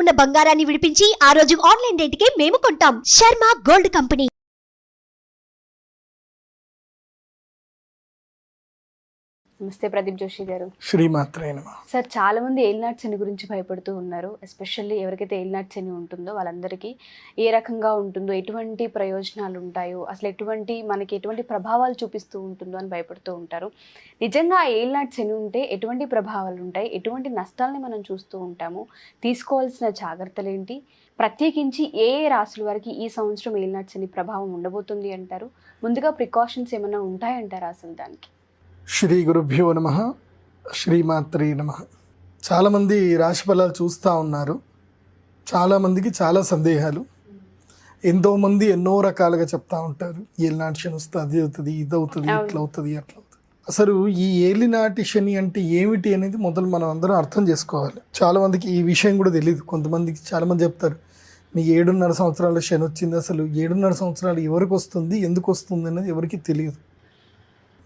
ఉన్న బంగారాన్ని విడిపించి ఆ రోజు ఆన్లైన్ రేటుకే మేము కొంటాం. Sharma gold company. నమస్తే ప్రదీప్ జోషి గారు. శ్రీమాత్రే నమః. సార్, చాలా మంది ఏలినాటి శని గురించి భయపడుతూ ఉన్నారు. ఎస్పెషల్లీ ఎవరికైతే ఏలినాటి శని ఉంటుందో వాళ్ళందరికీ ఏ రకంగా ఉంటుందో, ఎటువంటి ప్రయోజనాలు ఉంటాయో, అసలు మనకి ఎటువంటి ప్రభావాలు చూపిస్తూ ఉంటుందో అని భయపడుతూ ఉంటారు. నిజంగా ఏలినాటి శని ఉంటే ఎటువంటి ప్రభావాలు ఉంటాయి, ఎటువంటి నష్టాలని మనం చూస్తూ ఉంటాము, తీసుకోవాల్సిన జాగ్రత్తలు ఏంటి, ప్రత్యేకించి ఏ రాశుల వారికి ఈ సంవత్సరం ఏలినాటి శని ప్రభావం ఉండబోతుంది అంటారు? ముందుగా ప్రికాషన్స్ ఏమైనా ఉంటాయంటారా అసలు దానికి? శ్రీ గురుభ్యో నమః. శ్రీమాత్రే నమః. చాలామంది రాశి ఫలాలు చూస్తూ ఉన్నారు. చాలామందికి చాలా సందేహాలు. ఎంతోమంది ఎన్నో రకాలుగా చెప్తా ఉంటారు. ఏలినాటి శని వస్తుంది, అది అవుతుంది, ఇది అవుతుంది, ఇట్లా అవుతుంది, అట్లా అవుతుంది. అసలు ఈ ఏలినాటి శని అంటే ఏమిటి అనేది మొదలు మనం అందరం అర్థం చేసుకోవాలి. చాలామందికి ఈ విషయం కూడా తెలియదు. కొంతమందికి చాలామంది చెప్తారు, మీ 7.5 సంవత్సరాల శని వచ్చింది. అసలు 7.5 సంవత్సరాలు ఎవరికి వస్తుంది, ఎందుకు వస్తుంది అనేది ఎవరికి తెలియదు.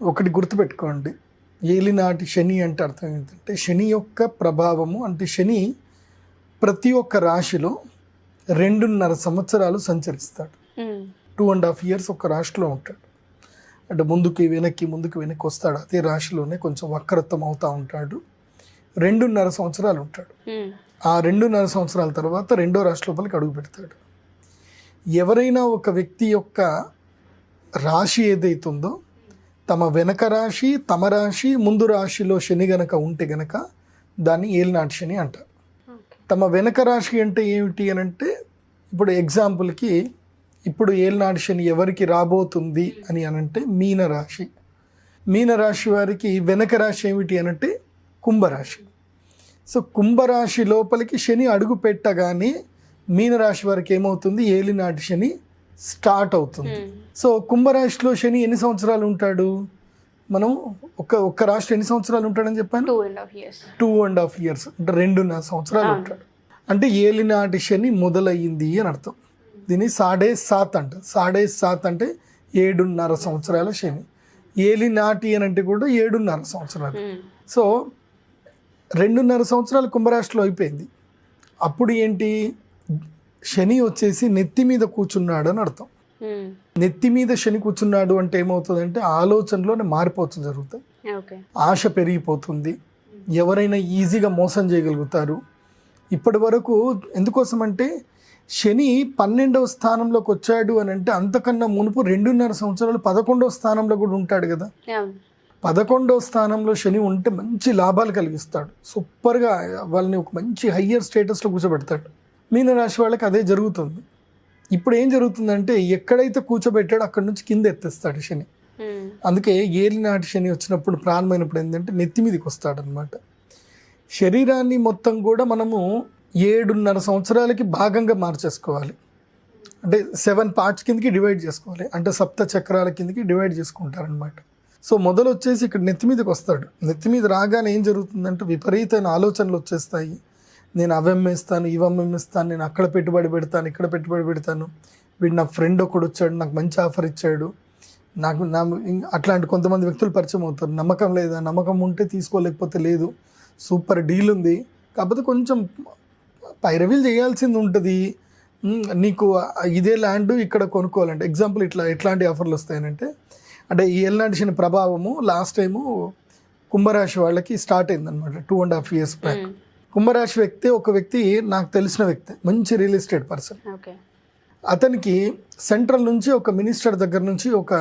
ఒకటి గుర్తుపెట్టుకోండి, ఏలినాటి శని అంటే అర్థం ఏంటంటే శని యొక్క ప్రభావము. అంటే శని ప్రతి ఒక్క రాశిలో 2.5 సంవత్సరాలు సంచరిస్తాడు. 2.5 years ఒక రాశిలో ఉంటాడు. అంటే ముందుకు వెనక్కి వస్తాడు. అదే రాశిలోనే కొంచెం వక్రత్వం అవుతూ ఉంటాడు. 2.5 సంవత్సరాలు ఉంటాడు. ఆ 2.5 సంవత్సరాల తర్వాత రెండో రాశి లోపలికి అడుగు పెడతాడు. ఎవరైనా ఒక వ్యక్తి యొక్క రాశి ఏదైతుందో, తమ వెనక రాశి, తమ రాశి, ముందు రాశిలో శని గనక ఉంటే గనక దాన్ని ఏలినాటి శని అంటారు. తమ వెనక రాశి అంటే ఏమిటి అని అంటే, ఇప్పుడు ఎగ్జాంపుల్కి ఇప్పుడు ఏలినాటి శని ఎవరికి రాబోతుంది అని అనంటే మీనరాశి. మీనరాశి వారికి వెనక రాశి ఏమిటి అనంటే కుంభరాశి. సో కుంభరాశి లోపలికి శని అడుగు పెట్టగానే మీనరాశి వారికి ఏమవుతుంది, ఏలినాటి శని స్టార్ట్ అవుతుంది. సో కుంభరాశిలో శని ఎన్ని సంవత్సరాలు ఉంటాడు? మనం ఒక్క రాశి ఎన్ని సంవత్సరాలు ఉంటాడని చెప్పాను? 2.5 years. అంటే 2.5 సంవత్సరాలు ఉంటాడు. అంటే ఏలినాటి శని మొదలయ్యింది అని అర్థం. దీన్ని 7.5 అంట. 7.5 అంటే 7.5 సంవత్సరాల శని. ఏలినాటి అని అంటే కూడా 7.5 సంవత్సరాలు. సో 2.5 సంవత్సరాలు కుంభరాశిలో అయిపోయింది. అప్పుడు ఏంటి, శని వచ్చేసి నెత్తి మీద కూర్చున్నాడు అని అర్థం. నెత్తి మీద శని కూర్చున్నాడు అంటే ఏమవుతుందంటే ఆలోచనలోనే మార్పు జరుగుతాయి. ఆశ పెరిగిపోతుంది. ఎవరైనా ఈజీగా మోసం చేయగలుగుతారు. ఇప్పటి వరకు ఎందుకోసం అంటే శని 12వ స్థానంలోకి వచ్చాడు అని అంటే అంతకన్నా మునుపు 2.5 సంవత్సరాలు 11వ స్థానంలో కూడా ఉంటాడు కదా. 11వ స్థానంలో శని ఉంటే మంచి లాభాలు కలిగిస్తాడు. సూపర్గా వాళ్ళని ఒక మంచి హయ్యర్ స్టేటస్లో కూర్చోబెడతాడు. మీనరాశి వాళ్ళకి అదే జరుగుతుంది. ఇప్పుడు ఏం జరుగుతుందంటే ఎక్కడైతే కూర్చోబెట్టాడో అక్కడి నుంచి కింద ఎత్తేస్తాడు శని. అందుకే ఏలినాటి శని వచ్చినప్పుడు ప్రారంభమైనప్పుడు ఏంటంటే నెత్తి మీదకి వస్తాడు అనమాట. శరీరాన్ని మొత్తం కూడా మనము 7.5 సంవత్సరాలకి భాగంగా మార్చేసుకోవాలి. అంటే 7 parts కిందకి డివైడ్ చేసుకోవాలి. అంటే సప్త చక్రాల కిందకి డివైడ్ చేసుకుంటారనమాట. సో మొదలు వచ్చేసి ఇక్కడ నెత్తి మీదకి వస్తాడు. నెత్తి మీద రాగానే ఏం జరుగుతుందంటే విపరీతమైన ఆలోచనలు వచ్చేస్తాయి. నేను అవమ్మేస్తాను, ఇవమ్మేస్తాను, నేను అక్కడ పెట్టుబడి పెడతాను, ఇక్కడ పెట్టుబడి పెడతాను, వీడు నా ఫ్రెండ్ ఒకడు వచ్చాడు, నాకు మంచి ఆఫర్ ఇచ్చాడు, అట్లాంటి కొంతమంది వ్యక్తులు పరిచయం అవుతారు. నమ్మకం లేదా, నమ్మకం ఉంటే తీసుకోలేకపోతే లేదు, సూపర్ డీల్ ఉంది, కాకపోతే కొంచెం పైరవీలు చేయాల్సింది ఉంటుంది, నీకు ఇదే ల్యాండ్ ఇక్కడ కొనుక్కోవాలంటే. ఎగ్జాంపుల్ ఎట్లాంటి ఆఫర్లు వస్తాయనంటే, అంటే ఈ ఏలినాటి శని ప్రభావము లాస్ట్ టైము కుంభరాశి వాళ్ళకి స్టార్ట్ అయిందనమాట 2.5 years బ్యాక్. కుంభరాశి ఒక వ్యక్తి నాకు తెలిసిన వ్యక్తి, మంచి రియల్ ఎస్టేట్ పర్సన్. అతనికి సెంట్రల్ నుంచి ఒక మినిస్టర్ దగ్గర నుంచి ఒక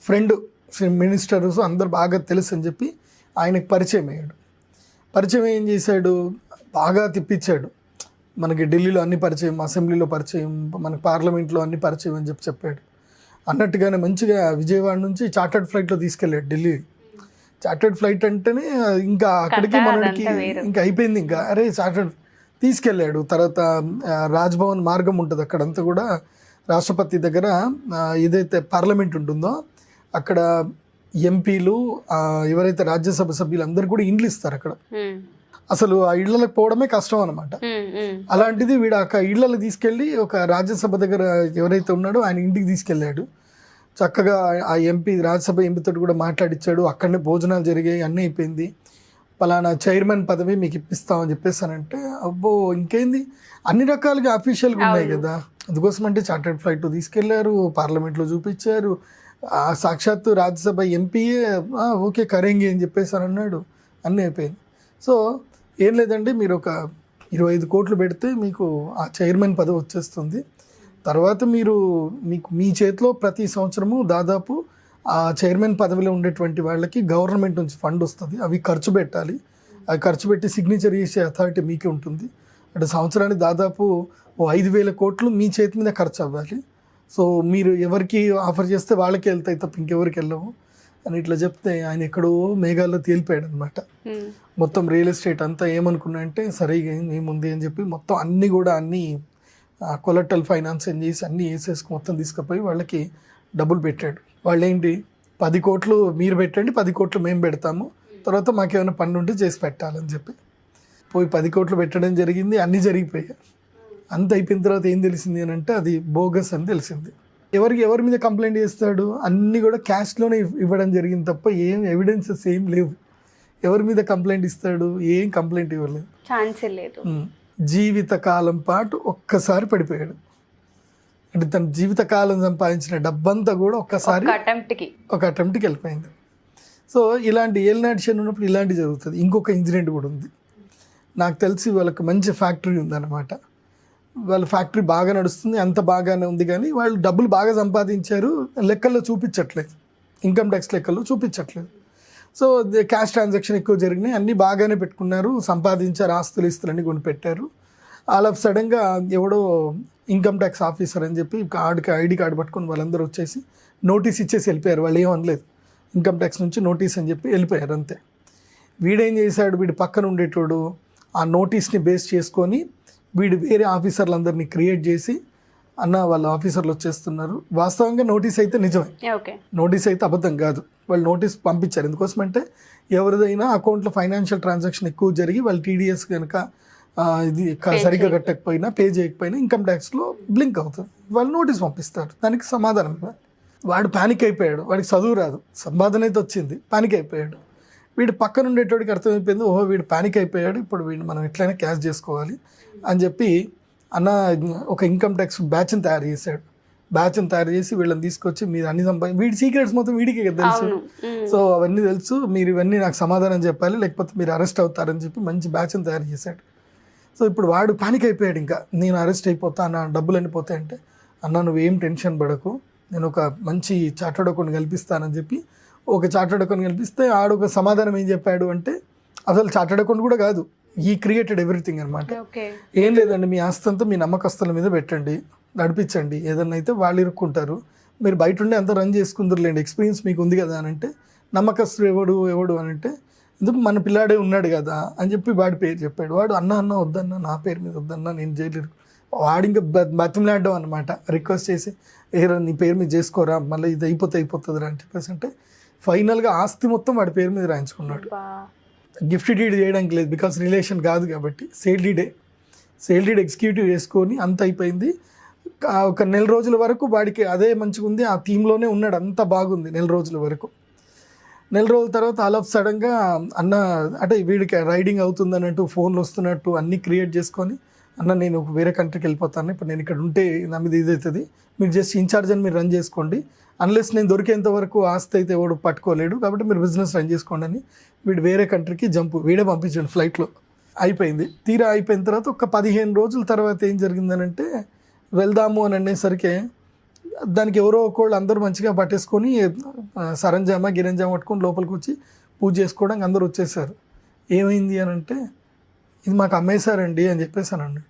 ఫ్రెండ్ మినిస్టర్స్ అందరు బాగా తెలుసు అని చెప్పి ఆయనకు పరిచయం అయ్యాడు. పరిచయం ఏం చేశాడు, బాగా తిప్పించాడు. మనకి ఢిల్లీలో అన్ని పరిచయం, అసెంబ్లీలో పరిచయం, మనకి పార్లమెంట్లో అన్ని పరిచయం అని చెప్పాడు. అన్నట్టుగానే మంచిగా విజయవాడ నుంచి చార్టర్డ్ ఫ్లైట్లో తీసుకెళ్ళాడు ఢిల్లీ. చార్టర్డ్ ఫ్లైట్ అంటేనే ఇంకా అక్కడికి మనకి ఇంకా అయిపోయింది. ఇంకా అరే చార్టర్డ్ తీసుకెళ్ళాడు. తర్వాత రాజ్భవన్ మార్గం ఉంటుంది, అక్కడంతా కూడా రాష్ట్రపతి దగ్గర ఏదైతే పార్లమెంట్ ఉంటుందో అక్కడ ఎంపీలు, ఎవరైతే రాజ్యసభ సభ్యులు అందరు కూడా ఇండ్లు ఇస్తారు అక్కడ. అసలు ఆ ఇళ్లకు పోవడమే కష్టం అనమాట. అలాంటిది వీడు ఆ ఇళ్లలో తీసుకెళ్ళి ఒక రాజ్యసభ దగ్గర ఎవరైతే ఉన్నాడో ఆయన ఇంటికి తీసుకెళ్ళాడు. చక్కగా ఆ ఎంపీ, రాజ్యసభ ఎంపీతో కూడా మాట్లాడిచ్చాడు. అక్కడనే భోజనాలు జరిగాయి, అన్నీ అయిపోయింది. పలానా చైర్మన్ పదవి మీకు ఇప్పిస్తామని చెప్పేసానంటే అబ్బో ఇంకేంది, అన్ని రకాలుగా అఫీషియల్గా ఉన్నాయి కదా. అందుకోసం అంటే చార్టెడ్ ఫ్లైట్ తీసుకెళ్లారు, పార్లమెంట్లో చూపించారు, సాక్షాత్తు రాజ్యసభ ఎంపీయే ఓకే కరేంగి అని చెప్పేసాను అన్నాడు, అన్నీ అయిపోయింది. సో ఏం లేదండి, మీరు ఒక 25 కోట్లు పెడితే మీకు ఆ చైర్మన్ పదవి వచ్చేస్తుంది. తర్వాత మీకు మీ చేతిలో ప్రతి సంవత్సరము దాదాపు ఆ చైర్మన్ పదవిలో ఉండేటువంటి వాళ్ళకి గవర్నమెంట్ నుంచి ఫండ్ వస్తుంది, అవి ఖర్చు పెట్టాలి, అవి ఖర్చు పెట్టి సిగ్నేచర్ చేసే అథారిటీ మీకే ఉంటుంది. అంటే సంవత్సరానికి దాదాపు 5,000 కోట్లు మీ చేతి మీద ఖర్చు అవ్వాలి. సో మీరు ఎవరికి ఆఫర్ చేస్తే వాళ్ళకే వెళ్తాయి తప్ప ఇంకెవరికి వెళ్ళవు అని ఇట్లా చెప్తే ఆయన ఎక్కడో మేఘాల్లో తేలిపోయాడు అనమాట. మొత్తం రియల్ ఎస్టేట్ అంతా ఏమనుకున్నా అంటే సరిగా ఏముంది అని చెప్పి మొత్తం అన్ని కొలెక్టల్ ఫైనాన్స్ అని చేసి అన్నీ వేసేసుకు మొత్తం తీసుకుపోయి వాళ్ళకి డబ్బులు పెట్టాడు. వాళ్ళు ఏంటి 10 కోట్లు మీరు పెట్టండి, 10 కోట్లు మేము పెడతాము, తర్వాత మాకేమైనా పన్ను ఉంటే చేసి పెట్టాలని చెప్పి పోయి 10 కోట్లు పెట్టడం జరిగింది. అన్నీ జరిగిపోయాయి. అంత అయిపోయిన తర్వాత ఏం తెలిసింది అని అంటే అది బోగస్ అని తెలిసింది. ఎవరి మీద కంప్లైంట్ చేస్తాడు, అన్నీ కూడా క్యాష్లోనే ఇవ్వడం జరిగింది తప్ప ఏం ఎవిడెన్సెస్ ఏం లేవు. ఎవరి మీద కంప్లైంట్ ఇస్తాడు, ఏం కంప్లైంట్ ఇవ్వలేదు, ఛాన్సే లేదు. జీవితకాలం పాటు ఒక్కసారి పడిపోయాడు. అంటే తన జీవితకాలం సంపాదించిన డబ్బంతా కూడా ఒక్కసారి ఒక అటెంప్ట్కి వెళ్ళిపోయింది. సో ఇలాంటి ఏలినాటి శని ఉన్నప్పుడు ఇలాంటివి జరుగుతుంది. ఇంకొక ఇన్సిడెంట్ కూడా ఉంది. నాకు తెలిసి వాళ్ళకి మంచి ఫ్యాక్టరీ ఉందన్నమాట. వాళ్ళ ఫ్యాక్టరీ బాగా నడుస్తుంది, అంత బాగానే ఉంది, కానీ వాళ్ళు డబ్బులు బాగా సంపాదించారు, లెక్కల్లో చూపించట్లేదు, ఇన్కమ్ ట్యాక్స్ లెక్కల్లో చూపించట్లేదు. సో క్యాష్ ట్రాన్సాక్షన్ ఎక్కువ జరిగినాయి, అన్నీ బాగానే పెట్టుకున్నారు, సంపాదించారు, ఆస్తులు ఇస్తులన్నీ కొని పెట్టారు. అలా సడన్గా ఎవడో ఇన్కమ్ ట్యాక్స్ ఆఫీసర్ అని చెప్పి ఐడి కార్డు పట్టుకొని వాళ్ళందరూ వచ్చేసి నోటీస్ ఇచ్చేసి వెళ్ళిపోయారు. వాళ్ళు ఏమనలేదు, ఇన్కమ్ ట్యాక్స్ నుంచి నోటీస్ అని చెప్పి వెళ్ళిపోయారు అంతే. వీడేం చేశాడు, వీడి పక్కన ఉండేటోడు ఆ నోటీస్ని బేస్ చేసుకొని వీడు వేరే ఆఫీసర్లందరినీ క్రియేట్ చేసి వాళ్ళ ఆఫీసర్లు వచ్చేస్తున్నారు. వాస్తవంగా నోటీస్ అయితే నిజమే, నోటీస్ అయితే అబద్ధం కాదు. వాళ్ళు నోటీస్ పంపించారు. ఎందుకోసమంటే ఎవరిదైనా అకౌంట్లో ఫైనాన్షియల్ ట్రాన్సాక్షన్ ఎక్కువ జరిగి వాళ్ళు టీడీఎస్ కనుక ఇది సరిగ్గా కట్టకపోయినా పే చేయకపోయినా ఇన్కమ్ ట్యాక్స్లో బ్లింక్ అవుతుంది, వాళ్ళు నోటీస్ పంపిస్తారు, దానికి సమాధానం ఇవ్వాలి. వాడు ప్యానిక్ అయిపోయాడు, వాడికి చదువు రాదు, సంపాదన అయితే వచ్చింది, ప్యానిక్ అయిపోయాడు. వీడు పక్కన ఉండేటోడికి అర్థమైపోయింది, ఓహో వీడు ప్యానిక్ అయిపోయాడు, ఇప్పుడు వీడు మనం ఎట్లయినా క్యాష్ చేసుకోవాలి అని చెప్పి ఒక ఇన్కమ్ ట్యాక్స్ బ్యాచ్ని తయారు చేశాడు. బ్యాచ్ని తయారు చేసి వీళ్ళని తీసుకొచ్చి మీరు అన్ని వీడి సీక్రెట్స్ మొత్తం వీడికే తెలుసు. సో అవన్నీ తెలుసు, మీరు ఇవన్నీ నాకు సమాధానం చెప్పాలి, లేకపోతే మీరు అరెస్ట్ అవుతారని చెప్పి మంచి బ్యాచ్ని తయారు చేశాడు. సో ఇప్పుడు వాడు పానిక్ అయిపోయాడు, ఇంకా నేను అరెస్ట్ అయిపోతా, నా డబ్బులు వెళ్ళిపోతాయి అంటే, అన్న నువ్వేం టెన్షన్ పడకు, నేను ఒక మంచి చార్టర్డ్ అకౌంట్ కల్పిస్తానని చెప్పి ఒక చార్టర్డ్ అకౌంట్ కల్పిస్తే ఆడొక సమాధానం ఏం చెప్పాడు అంటే, అసలు చార్టర్డ్ అకౌంట్ కూడా కాదు, ఈ క్రియేటెడ్ ఎవ్రీథింగ్ అనమాట. ఏం లేదండి, మీ ఆస్తి అంతా మీ నమ్మకస్తుల మీద పెట్టండి, నడిపించండి, ఏదన్నా అయితే వాళ్ళు ఇరుక్కుంటారు, మీరు బయట ఉండి అంతా రన్ చేసుకుందరులేండి, ఎక్స్పీరియన్స్ మీకు ఉంది కదా అని అంటే, నమ్మకస్తుడు ఎవడు అని అంటే, ఎందుకు మన పిల్లాడే ఉన్నాడు కదా అని చెప్పి వాడి పేరు చెప్పాడు. వాడు అన్న వద్దన్నా, నా పేరు మీద వద్దన్నా, నేను జైలు వాడు ఇంకా బతిమలాడడం అనమాట, రిక్వెస్ట్ చేసి నీ పేరు మీద చేసుకోరా, మళ్ళీ ఇది అయిపోతుంది అని చెప్పేసి అంటే ఫైనల్గా ఆస్తి మొత్తం వాడి పేరు మీద రాయించుకున్నాడు. గిఫ్ట్ డీడ్ చేయడానికి లేదు, బికాస్ రిలేషన్ కాదు కాబట్టి సేల్ డీడ్ ఎగ్జిక్యూటివ్ చేసుకొని అంత అయిపోయింది. ఒక 1 నెల రోజుల వరకు వాడికి అదే మంచిగా ఉంది, ఆ థీమ్లోనే ఉన్నాడు, అంత బాగుంది 1 నెల రోజుల వరకు. 1 నెల రోజుల తర్వాత ఆల్ ఆఫ్ సడన్గా అంటే వీడికి రైడింగ్ అవుతుంది అన్నట్టు ఫోన్లు వస్తున్నట్టు అన్నీ క్రియేట్ చేసుకొని, నేను వేరే కంట్రీకి వెళ్ళిపోతాను, ఇప్పుడు నేను ఇక్కడ ఉంటే నా మీద ఇది అవుతుంది, మీరు జస్ట్ ఇన్ఛార్జ్ అని మీరు రన్ చేసుకోండి, అన్లెస్ నేను దొరికేంత వరకు ఆస్తి అయితే ఎవడు పట్టుకోలేడు, కాబట్టి మీరు బిజినెస్ రన్ చేసుకోండి అని వీడు వేరే కంట్రీకి వీడే పంపించాడు ఫ్లైట్లో. అయిపోయింది. తీరా అయిపోయిన తర్వాత ఒక 15 రోజుల తర్వాత ఏం జరిగిందనంటే, వెళ్దాము అని అనేసరికి దానికి ఎవరో ఒకళ్ళు అందరూ మంచిగా పట్టేసుకొని సరంజామా గిరంజామా పట్టుకొని లోపలికి వచ్చి పూజ చేసుకోవడానికి అందరూ వచ్చేసారు. ఏమైంది అని అంటే, ఇది మాకు అమ్మేశారండి అని చెప్పేసి అని అన్నాడు.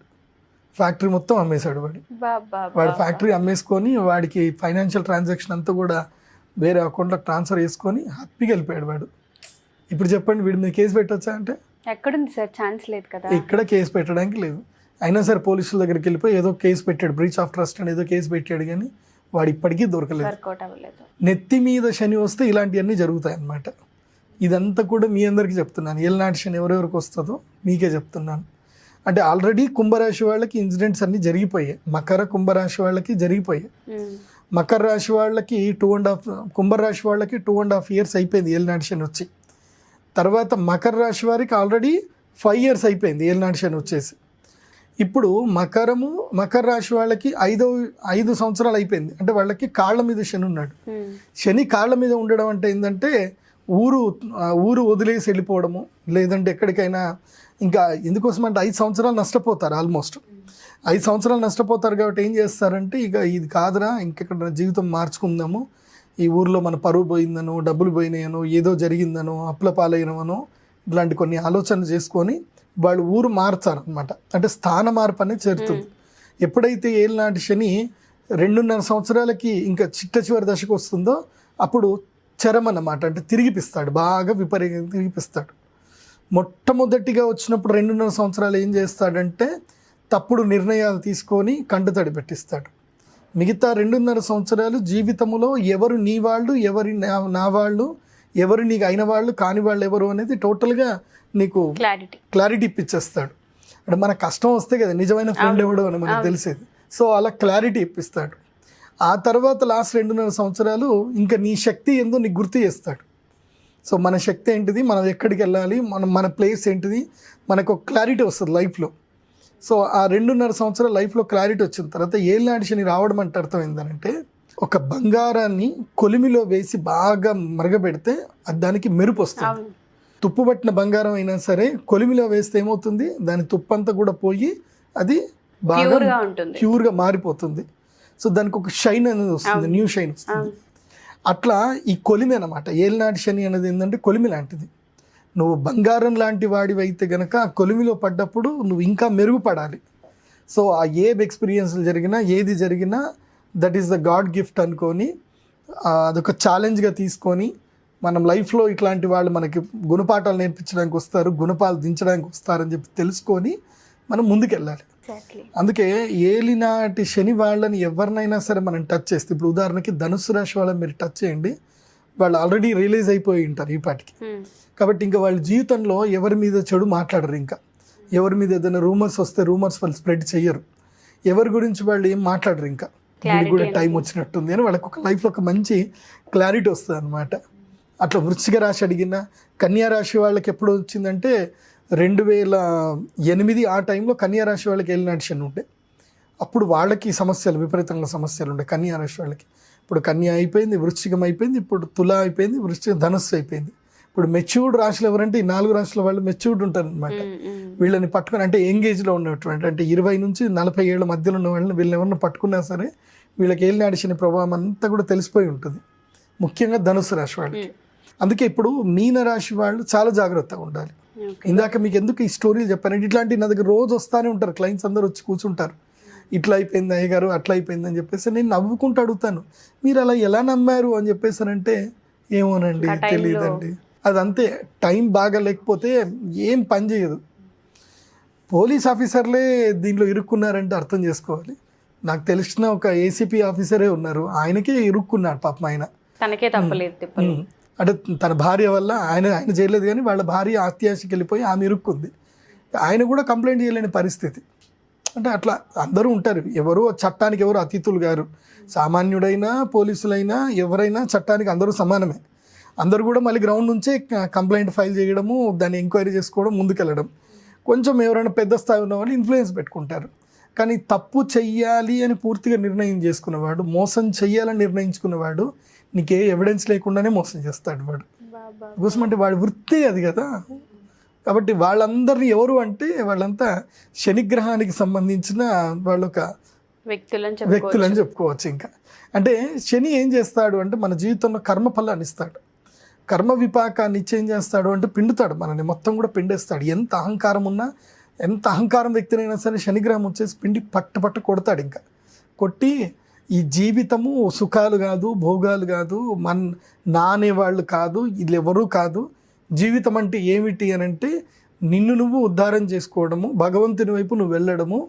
ఫ్యాక్టరీ మొత్తం అమ్మేశాడు వాడు ఫ్యాక్టరీ అమ్మేసుకొని వాడికి ఫైనాన్షియల్ ట్రాన్సాక్షన్ అంతా కూడా వేరే అకౌంట్లోకి ట్రాన్స్ఫర్ చేసుకొని హ్యాపీగా వెళ్ళిపోయాడు వాడు. ఇప్పుడు చెప్పండి, వీడి మీద కేసు పెట్టొచ్చా అంటే ఎక్కడుంది సార్, ఛాన్స్ లేదు కదా, ఎక్కడ కేసు పెట్టడానికి లేదు. అయినా సరే పోలీసుల దగ్గరికి వెళ్ళిపోయి ఏదో కేసు పెట్టాడు, బ్రీచ్ ఆఫ్ ట్రస్ట్ అని ఏదో కేసు పెట్టాడు, కానీ వాడు ఇప్పటికీ దొరకలేదు. నెత్తి మీద శని వస్తే ఇలాంటివన్నీ జరుగుతాయి అన్నమాట. ఇదంతా కూడా మీ అందరికీ చెప్తున్నాను, ఏలినాటి శని ఎవరెవరికి వస్తుందో మీకే చెప్తున్నాను. అంటే ఆల్రెడీ కుంభరాశి వాళ్ళకి ఇన్సిడెంట్స్ అన్నీ జరిగిపోయాయి, కుంభరాశి వాళ్ళకి జరిగిపోయాయి. మకర రాశి వాళ్ళకి 2.5 కుంభరాశి వాళ్ళకి 2.5 years అయిపోయింది ఏలినాటి శని వచ్చి. తర్వాత మకర రాశి వారికి ఆల్రెడీ 5 years అయిపోయింది ఏలినాటి శని వచ్చేసి. ఇప్పుడు మకర రాశి వాళ్ళకి 5 సంవత్సరాలు అయిపోయింది. అంటే వాళ్ళకి కాళ్ళ మీద శని ఉన్నాడు. శని కాళ్ళ మీద ఉండడం అంటే ఏంటంటే ఊరు వదిలేసి వెళ్ళిపోవడము, లేదంటే ఎక్కడికైనా ఇంకా ఎందుకోసం అంటే 5 సంవత్సరాలు నష్టపోతారు. ఆల్మోస్ట్ 5 సంవత్సరాలు నష్టపోతారు. కాబట్టి ఏం చేస్తారంటే ఇక ఇది కాదురా, ఇంకెక్కడ జీవితం మార్చుకుందాము, ఈ ఊర్లో మన పరువు పోయిందనో, డబ్బులు పోయినాయనో, ఏదో జరిగిందనో, అప్పుల పాలైనవనో, ఇట్లాంటి కొన్ని ఆలోచనలు చేసుకొని వాళ్ళు ఊరు మార్చారు అనమాట. అంటే స్థాన మార్పు అనేది చేరుతుంది. ఎప్పుడైతే ఏలినాటి శని 2.5 సంవత్సరాలకి ఇంకా చిట్ట చివరి దశకు వస్తుందో అప్పుడు చరం అన్నమాట. అంటే తిరిగిపిస్తాడు, బాగా విపరీతంగా తిరిగిపిస్తాడు. మొట్టమొదటిగా వచ్చినప్పుడు 2.5 సంవత్సరాలు ఏం చేస్తాడంటే తప్పుడు నిర్ణయాలు తీసుకొని కంటతడి పెట్టిస్తాడు. మిగతా 2.5 సంవత్సరాలు జీవితంలో ఎవరు నీ వాళ్ళు, ఎవరి నా వాళ్ళు, ఎవరు నీకు అయిన వాళ్ళు, కాని వాళ్ళు ఎవరు అనేది టోటల్గా నీకు క్లారిటీ ఇప్పించేస్తాడు. అంటే మన కష్టం వస్తే కదా నిజమైన ఫ్రెండ్ ఎవడు అని మనకు తెలిసేది. సో అలా క్లారిటీ ఇప్పిస్తాడు. ఆ తర్వాత లాస్ట్ 2.5 సంవత్సరాలు ఇంకా నీ శక్తి ఏందో నీకు గుర్తు చేస్తాడు. సో మన శక్తి ఏంటిది, మనం ఎక్కడికి వెళ్ళాలి, మన ప్లేస్ ఏంటిది, మనకు ఒక క్లారిటీ వస్తుంది లైఫ్లో. సో ఆ 2.5 సంవత్సరాల లైఫ్లో క్లారిటీ వచ్చిన తర్వాత ఏలినాటి శని రావడం అంటే అర్థం ఏంటంటే ఒక బంగారాన్ని కొలిమిలో వేసి బాగా మరగబెడితే అది దానికి మెరుపు వస్తుంది. తుప్పు పట్టిన బంగారం అయినా సరే కొలిమిలో వేస్తే ఏమవుతుంది, దాని తుప్పంతా కూడా పోయి అది బాగా ప్యూర్గా మారిపోతుంది. సో దానికి ఒక షైన్ అనేది వస్తుంది, న్యూ షైన్ వస్తుంది. అట్లా ఈ కొలిమి అనమాట. ఏలినాటి శని అనేది ఏంటంటే కొలిమి లాంటిది. నువ్వు బంగారం లాంటి వాడివి అయితే గనక ఆ కొలిమిలో పడ్డప్పుడు నువ్వు ఇంకా మెరుగుపడాలి. సో ఆ ఎక్స్పీరియన్స్లు జరిగినా ఏది జరిగినా that is the God gift అనుకొని అదొక ఛాలెంజ్గా తీసుకొని మనం లైఫ్లో ఇట్లాంటి వాళ్ళు మనకి గుణపాఠాలు నేర్పించడానికి వస్తారు, గుణపాలు దించడానికి వస్తారని చెప్పి తెలుసుకొని మనం ముందుకెళ్ళాలి. అందుకే ఏలినాటి శని వాళ్ళని ఎవరినైనా సరే మనం టచ్ చేస్తే, ఇప్పుడు ఉదాహరణకి ధనుసు రాశి వాళ్ళని మీరు టచ్ చేయండి, వాళ్ళు ఆల్రెడీ రియలైజ్ అయిపోయి ఉంటారు ఈ పాటికి. కాబట్టి ఇంకా వాళ్ళ జీవితంలో ఎవరి మీద చెడు మాట్లాడరు. ఇంకా ఎవరి మీద ఏదైనా రూమర్స్ వస్తే రూమర్స్ వాళ్ళు స్ప్రెడ్ చెయ్యరు. ఎవరి గురించి వాళ్ళు ఏం మాట్లాడరు. ఇంకా వీడికి కూడా టైం వచ్చినట్టుంది అని వాళ్ళకి ఒక లైఫ్లో ఒక మంచి క్లారిటీ వస్తుంది అనమాట. అట్లా వృశ్చిక రాశి అడిగిన కన్యా రాశి వాళ్ళకి ఎప్పుడు వచ్చిందంటే 2008 ఆ టైంలో కన్యా రాశి వాళ్ళకి ఏలినాటి శని ఉండే. అప్పుడు వాళ్ళకి సమస్యలు, విపరీతంగా సమస్యలు ఉండే కన్యా రాశి వాళ్ళకి. ఇప్పుడు కన్యా అయిపోయింది, వృశ్చికం అయిపోయింది, ఇప్పుడు తుల అయిపోయింది, ధనుస్సు అయిపోయింది. ఇప్పుడు మెచ్యూర్డ్ రాశులు ఎవరంటే ఈ 4 రాశుల వాళ్ళు మెచ్యూర్డ్ ఉంటారు అనమాట. వీళ్ళని పట్టుకొని అంటే ఎంగేజ్లో ఉన్నటువంటి అంటే 20 నుంచి 40 ఏళ్ళ మధ్యలో ఉన్న వాళ్ళని వీళ్ళని ఎవరిని పట్టుకున్నా సరే వీళ్ళకి ఏలినాటి శని ప్రభావం అంతా కూడా తెలిసిపోయి ఉంటుంది, ముఖ్యంగా ధనుసు రాశి వాళ్ళకి. అందుకే ఇప్పుడు మీన రాశి వాళ్ళు చాలా జాగ్రత్తగా ఉండాలి. ఇందాక మీకు ఎందుకు ఈ స్టోరీలు చెప్పానంటే ఇట్లాంటి నా దగ్గర రోజు వస్తూనే ఉంటారు క్లయింట్స్, అందరూ వచ్చి కూర్చుంటారు. ఇట్లా అయిపోయింది అయ్యగారు, అట్లా అయిపోయింది అని చెప్పేసి నేను నవ్వుకుంటూ అడుగుతాను, మీరు అలా ఎలా నమ్మారు అని చెప్పేసానంటే ఏమోనండి తెలియదండి. అదంతే, టైం బాగా లేకపోతే ఏం పని చేయదు. పోలీస్ ఆఫీసర్లే దీంట్లో ఇరుక్కున్నారంటే అర్థం చేసుకోవాలి. నాకు తెలిసిన ఒక ఏసీపీ ఆఫీసరే ఉన్నారు, ఆయనకే ఇరుక్కున్నాడు పాపం. ఆయన తనకే తప్పలేదు అంటే తన భార్య వల్ల ఆయన చేయలేదు, కానీ వాళ్ళ భార్య అత్యాశకి వెళ్ళిపోయి ఆమె ఇరుక్కుంది. ఆయన కూడా కంప్లైంట్ చేయలేని పరిస్థితి. అంటే అట్లా అందరూ ఉంటారు, ఎవరు చట్టానికి ఎవరు అతిథులు గారు. సామాన్యుడైనా పోలీసులైనా ఎవరైనా చట్టానికి అందరూ సమానమే. అందరూ కూడా మళ్ళీ గ్రౌండ్ నుంచే కంప్లైంట్ ఫైల్ చేయడము, దాన్ని ఎంక్వైరీ చేసుకోవడం, ముందుకెళ్ళడం. కొంచెం ఎవరైనా పెద్ద స్థాయి ఉన్న వాళ్ళు ఇన్ఫ్లుయెన్స్ పెట్టుకుంటారు. కానీ తప్పు చెయ్యాలి అని పూర్తిగా నిర్ణయం చేసుకున్నవాడు, మోసం చెయ్యాలని నిర్ణయించుకున్నవాడు నీకే ఎవిడెన్స్ లేకుండానే మోసం చేస్తాడు వాడు. కోసం అంటే వాడి వృత్తి అది కదా. కాబట్టి వాళ్ళందరినీ ఎవరు అంటే వాళ్ళంతా శనిగ్రహానికి సంబంధించిన వాళ్ళొక వ్యక్తులని చెప్పుకోవచ్చు. ఇంకా అంటే శని ఏం చేస్తాడు అంటే మన జీవితంలో కర్మఫలాన్ని ఇస్తాడు, కర్మ విపాకాన్ని ఇచ్చి ఏం చేస్తాడు అంటే పిండుతాడు, మనని మొత్తం కూడా పిండేస్తాడు. ఎంత అహంకారం ఉన్నా, ఎంత అహంకారం వ్యక్తినైనా సరే శనిగ్రహం వచ్చేసి పిండి పట్టు కొడతాడు. ఇంకా కొట్టి ఈ జీవితము సుఖాలు కాదు, భోగాలు కాదు, నానేవాళ్ళు కాదు, ఇది ఎవరూ కాదు. జీవితం అంటే ఏమిటి అని అంటే నిన్ను నువ్వు ఉద్ధారం చేసుకోవడము, భగవంతుని వైపు నువ్వు వెళ్ళడము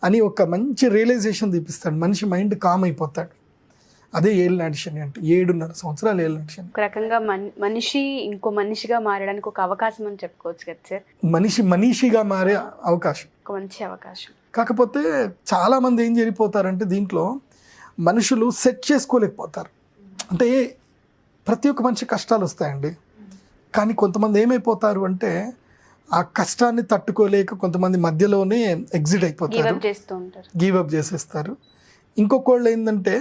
అని ఒక మంచి రియలైజేషన్ తీపిస్తాడు. మనిషి మైండ్ కామ్ అయిపోతాడు. అదే ఏలినాటి శని అంటే 7.5 సంవత్సరాలు ఏలినాటి శని. ఒక రకంగా మనిషి ఇంకో మనిషిగా మారడానికి ఒక అవకాశం అని చెప్పుకోవచ్చు కదా సార్. మనిషిగా మారే అవకాశం, ఒక మంచి అవకాశం. కాకపోతే చాలామంది ఏం జరిగిపోతారంటే దీంట్లో మనుషులు సెట్ చేసుకోలేకపోతారు. అంటే ప్రతి ఒక్క మనిషి కష్టాలు వస్తాయండి. కానీ కొంతమంది ఏమైపోతారు అంటే ఆ కష్టాన్ని తట్టుకోలేక కొంతమంది మధ్యలోనే ఎగ్జిట్ అయిపోతారు, గివ్ అప్ చేసేస్తారు. ఇంకొకళ్ళు ఏంటంటే